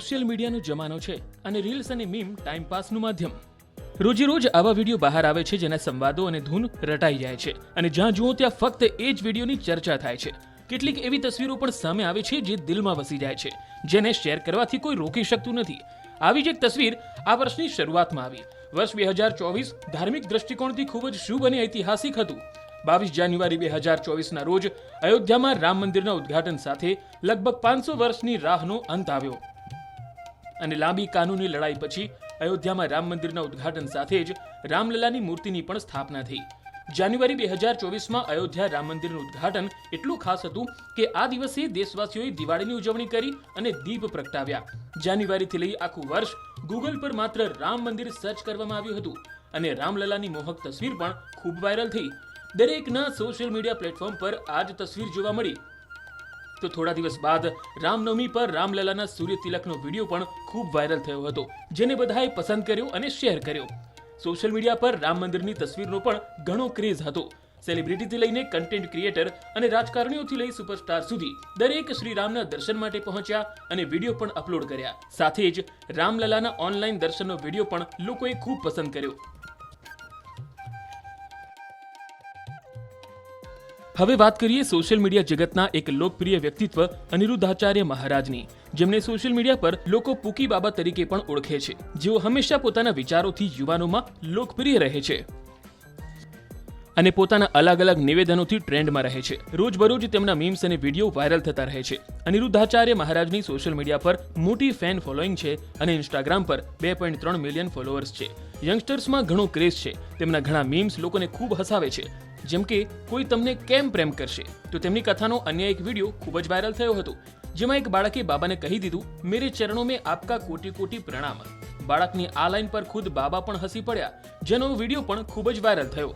Social મીડિયાનો જમાનો છે અને રીલ્સ અને મીમ ટાઈમ પાસનું માધ્યમ. રોજે રોજ આવા વિડીયો બહાર આવે છે જેના સંવાદો અને ધૂન રટાઈ જાય છે અને જ્યાં જુઓ ત્યાં ફક્ત એ જ વિડીયોની ચર્ચા થાય છે. કેટલીક એવી તસવીરો પણ સામે આવે છે જે દિલમાં વસી જાય છે, જેને શેર કરવાથી કોઈ રોકી શકતું નથી. આવી જ એક તસવીર આ વર્ષની શરૂઆતમાં આવી. વર્ષ 2024 ધાર્મિક દ્રષ્ટિકોણથી ખૂબ જ શુભ અને ઐતિહાસિક હતું. 22 જાન્યુઆરી 2024ના રોજ અયોધ્યામાં રામ મંદિરના ઉદ્ઘાટન સાથે લગભગ 500 વર્ષની રાહનો અંત આવ્યો અને લાંબી કાનૂની લડાઈ પછી અયોધ્યામાં રામ મંદિરના ઉદ્ઘાટન સાથે જ રામલલાની મૂર્તિની પણ સ્થાપના થઈ. જાન્યુઆરી 2024માં અયોધ્યા રામ મંદિરનું ઉદ્ઘાટન એટલું ખાસ હતું કે આ દિવસે દેશવાસીઓએ દિવાળીની ઉજવણી કરી અને દીપ પ્રગટાવ્યા. જાન્યુઆરીથી લઈ આખું વર્ષ ગૂગલ પર માત્ર રામ મંદિર સર્ચ કરવામાં આવ્યું હતું અને રામલલાની મોહક તસવીર પણ ખૂબ વાયરલ થઈ. દરેકના સોશિયલ મીડિયા પ્લેટફોર્મ પર આ જ તસવીર જોવા મળી. તો થોડા દિવસ બાદ રામનવમી પર રામલલાના સૂર્ય તિલકનો વિડીયો પણ ખૂબ વાયરલ થયો હતો, જેને બધાએ પસંદ કર્યો અને શેર કર્યો. સોશિયલ મીડિયા પર રામ મંદિરની તસવીરનો પણ ઘણો ક્રેઝ હતો. સેલિબ્રિટીથી લઈને કન્ટેન્ટ ક્રિએટર અને રાજકારણીઓથી લઈ સુપરસ્ટાર સુધી દરેક શ્રીરામના દર્શન માટે પહોંચ્યા અને વિડીયો પણ અપલોડ કર્યા. સાથે જ રામલલાના ઓનલાઈન દર્શનનો વિડીયો પણ લોકોએ ખૂબ પસંદ કર્યો. હવે વાત કરીએ સોશિયલ મીડિયા જગતના એક લોકપ્રિય વ્યક્તિત્વ અનિરુદ્ધાચાર્ય મહારાજની, જેમને સોશિયલ મીડિયા પર લોકો પૂકી બાબા તરીકે પણ ઓળખે છે, જેઓ હંમેશા પોતાના વિચારોથી યુવાનોમાં લોકપ્રિય રહે છે અને પોતાના અલગ અલગ નિવેદનોથી ટ્રેન્ડમાં રહે છે. રોજબરોજ તેમના મીમ્સ અને વિડીયો વાયરલ થતા રહે છે. અનિરુદ્ધાચાર્ય મહારાજની સોશિયલ મીડિયા પર મોટી ફેન ફોલોઈંગ છે અને ઇન્સ્ટાગ્રામ પર 2.3 મિલિયન ફોલોઅર્સ છે. યંગસ્ટર્સમાં ઘણો ક્રેઝ છે. તેમના ઘણા મીમ્સ લોકોને ખૂબ હસાવે છે. જેમ કે કોઈ તમને કેમ પ્રેમ કરશે, તો તેમની કથાનો અન્ય એક વિડીયો ખૂબ જ વાયરલ થયો હતો, જેમાં એક બાળકે બાબાને કહી દીધું, મેરે ચરણો મેં આપકા કોટી કોટી પ્રણામ. બાળકની આ લાઈન પર ખુદ બાબા પણ હસી પડ્યા, જેનો વિડીયો પણ ખૂબ જ વાયરલ થયો.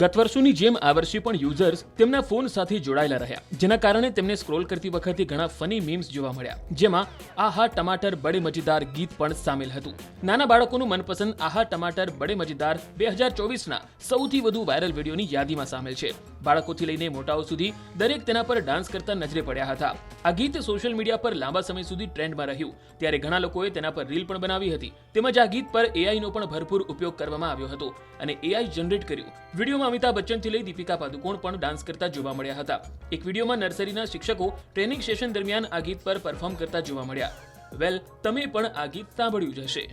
ગત વર્ષોની જેમ આ વર્ષે પણ યુઝર્સ તેમના ફોન સાથે જોડાયેલા રહ્યા, જેના કારણે તેમને સ્ક્રોલ કરતી વખતે ઘણા ફની મીમ્સ જોવા મળ્યા, જેમાં આહા ટમાટર બડે મજેદાર ગીત પણ સામેલ હતું. નાના બાળકોનું મનપસંદ આહા ટમાટર બડે મજેદાર 2024ના સૌથી વધુ વાયરલ વિડીયોની યાદીમાં સામેલ છે. બાળકોથી લઈને મોટાઓ સુધી દરેક તેના પર ડાન્સ કરતા નજરે પડ્યા હતા. આ ગીત સોશિયલ મીડિયા પર લાંબા સમય સુધી ટ્રેન્ડમાં રહ્યું, ત્યારે ઘણા લોકોએ તેના પર રીલ પણ બનાવી હતી. તેમજ આ ગીત પર એઆઈનો પણ ભરપૂર ઉપયોગ કરવામાં આવ્યો હતો અને એઆઈ જનરેટ કર્યું. વિડીયોમાં અમિતાભ બચ્ચનથી લઈ દીપિકા પાદુકોણ પણ ડાન્સ કરતા જોવા મળ્યા હતા. એક વિડીયોમાં નર્સરીના શિક્ષકો ટ્રેનિંગ સેશન દરમિયાન આ ગીત પર પરફોર્મ કરતા જોવા મળ્યા. વેલ, તમે પણ આ ગીત સાંભળ્યું જ હશે.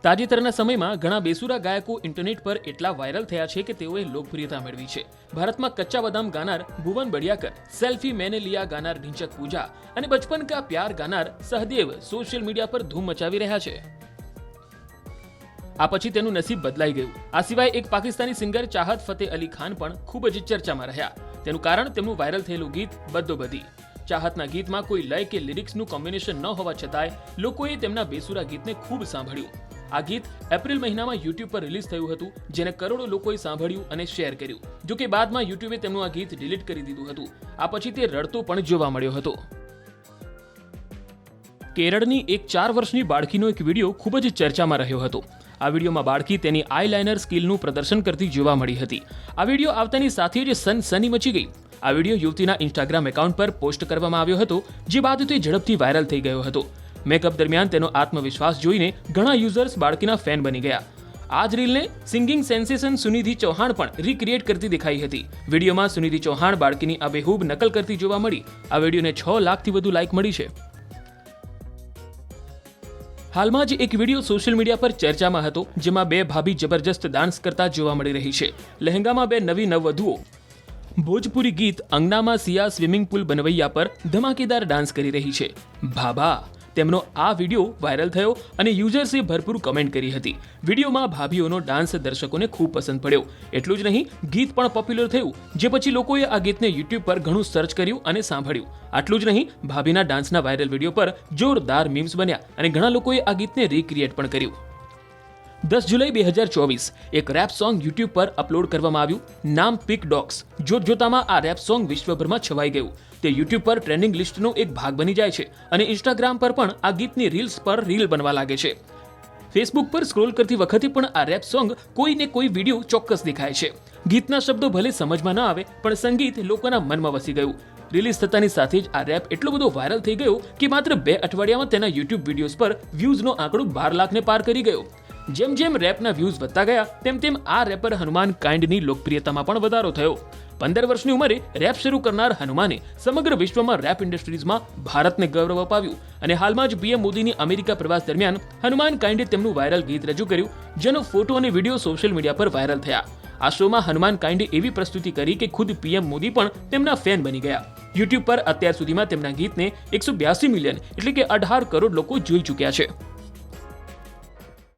તાજેતરના સમયમાં ઘણા બેસુરા ગાયકો ઇન્ટરનેટ પર એટલા વાયરલ થયા છે કે તેઓએ લોકપ્રિયતા મેળવી છે. ભારતમાં કચ્ચા બદામ ગાનાર ભુવન બડિયાકર, સેલ્ફી મેને લિયા ગાનાર ઢીંચક પૂજા અને બચપન કા પ્યાર ગાનાર સહદેવ સોશિયલ મીડિયા પર ધૂમ મચાવી રહ્યા છે. આ પછી તેનું નસીબ બદલાઈ ગયું. આ સિવાય એક પાકિસ્તાની સિંગર ચાહત ફતેહ અલી ખાન પણ ખૂબ જ ચર્ચામાં રહ્યા. તેનું કારણ તેમનું વાયરલ થયેલું ગીત બદ્દો બધી. ચાહતના ગીતમાં કોઈ લય કે લિરિક્સનું કોમ્બિનેશન ન હોવા છતાંય લોકોએ તેમના બેસુરા ગીતને ખૂબ સાંભળ્યું. આ ગીત એપ્રિલ મહિનામાં યુટ્યુબ પર રિલીઝ થયું હતું, જેને કરોડો લોકોએ સાંભળ્યું અને શેર કર્યું. જો કે બાદમાં યુટ્યુબે તેમનું આ ગીત ડિલીટ કરી દીધું હતું. આ પછી તે રડતો પણ જોવા મળ્યો હતો. કેરળની એક 4 વર્ષની બાળકીનો એક વિડીયો ખૂબ જ ચર્ચામાં રહ્યો હતો. આ વિડીયોમાં બાળકી તેની આઈલાઇનર સ્કિલનું પ્રદર્શન કરતી જોવા મળી હતી. આ વિડીયો આવતાની સાથે જ સનસની મચી ગઈ. આ વિડીયો યુવતીના ઇન્સ્ટાગ્રામ એકાઉન્ટ પર પોસ્ટ કરવામાં આવ્યો હતો, જે બાદ તે ઝડપથી વાયરલ થઈ ગયો હતો. મેકઅપ દરમિયાન તેનો આત્મવિશ્વાસ જોઈને ઘણા યુઝર્સ બાળકીના ફેન બની ગયા. આ જ રીલને સિંગિંગ સેન્સેશન સુનિધિ ચૌહાણ પણ રિક્રિએટ કરતી દેખાઈ હતી. વિડીયોમાં સુનિધિ ચૌહાણ બાળકીની આબેહૂબ નકલ કરતી જોવા મળી. આ વિડીયોને 6 લાખથી વધુ લાઇક મળી છે. હાલમાં જ એક વિડીયો સોશિયલ મીડિયા પર ચર્ચામાં હતો, જેમાં 2 ભાભી જબરજસ્ત ડાન્સ કરતા જોવા મળી રહી છે. લહેંગામાં 2 નવી નવવધુઓ ભોજપુરી ગીત અંગનામાં સિયા સ્વિમિંગ પુલ બનવૈયા પર ધમાકેદાર ડાન્સ કરી રહી છે. ભાભા તેમનો આ વિડીયો વાયરલ થયો અને યુઝર્સે ભરપૂર કમેન્ટ કરી હતી. વિડીયોમાં ભાભીઓનો ડાન્સ દર્શકોને ખૂબ પસંદ પડ્યો. એટલું જ નહીં, ગીત પણ પોપ્યુલર થયું, જે પછી લોકોએ આ ગીતને યુટ્યુબ પર ઘણું સર્ચ કર્યું અને સાંભળ્યું. આટલું જ નહીં, ભાભીના ડાન્સના વાયરલ વિડીયો પર જોરદાર મીમ્સ બન્યા અને ઘણા લોકોએ આ ગીતને રિક્રિએટ પણ કર્યું. 10 જુલાઈ 2024 એક રેપ સોંગ યુટ્યુબ પર અપલોડ કરવામાં આવ્યું. નામ પિક ડોગ્સ. જોતજોતામાં આ રેપ સોંગ વિશ્વભરમાં છવાઈ ગયું. તે યુટ્યુબ પર ટ્રેન્ડિંગ લિસ્ટનો એક ભાગ બની જાય છે અને ઇન્સ્ટાગ્રામ પર પણ આ ગીતની રીલ્સ પર રીલ બનવા લાગે છે. ફેસબુક પર સ્ક્રોલ કરતી વખતે પણ આ રેપ સોંગ કોઈને કોઈ વિડીયો ચોક્કસ દેખાય છે. ગીતના શબ્દો ભલે સમજમાં ન આવે, પણ સંગીત લોકોના મનમાં વસી ગયું. રિલીઝ થતાની સાથે જ આ રેપ એટલો બધો વાયરલ થઈ ગયો કે માત્ર 2 અઠવાડિયામાં તેના યુટ્યુબ વિડીયોઝ પર વ્યૂઝનો આંકડો 12 લાખને પાર કરી ગયો. જેમ જેમ રેપના વ્યૂઝ વધતા ગયા તેમ તેમ આ રેપર હનુમાન કાઇન્ડની લોકપ્રિયતામાં પણ વધારો થયો. 15 વર્ષની ઉંમરે રેપ શરૂ કરનાર હનુમાને સમગ્ર વિશ્વમાં રેપ ઇન્ડસ્ટ્રીઝમાં ભારતને ગૌરવ અપાવ્યું અને હાલમાં જ પીએમ મોદીની અમેરિકા પ્રવાસ દરમિયાન હનુમાન કાઇન્ડે તેમનું વાયરલ ગીત રજૂ કર્યું, જેનો ફોટો અને વિડીયો સોશિયલ મીડિયા પર વાયરલ થયા. આ શોમાં હનુમાન કાઇન્ડે એવી પ્રસ્તુતિ કરી કે ખુદ પીએમ મોદી પણ તેમના ફેન બની ગયા. યુટ્યુબ પર અત્યાર સુધીમાં તેમના ગીતને 182 મિલિયન એટલે કે 18 કરોડ લોકો જોઈ ચૂક્યા છે.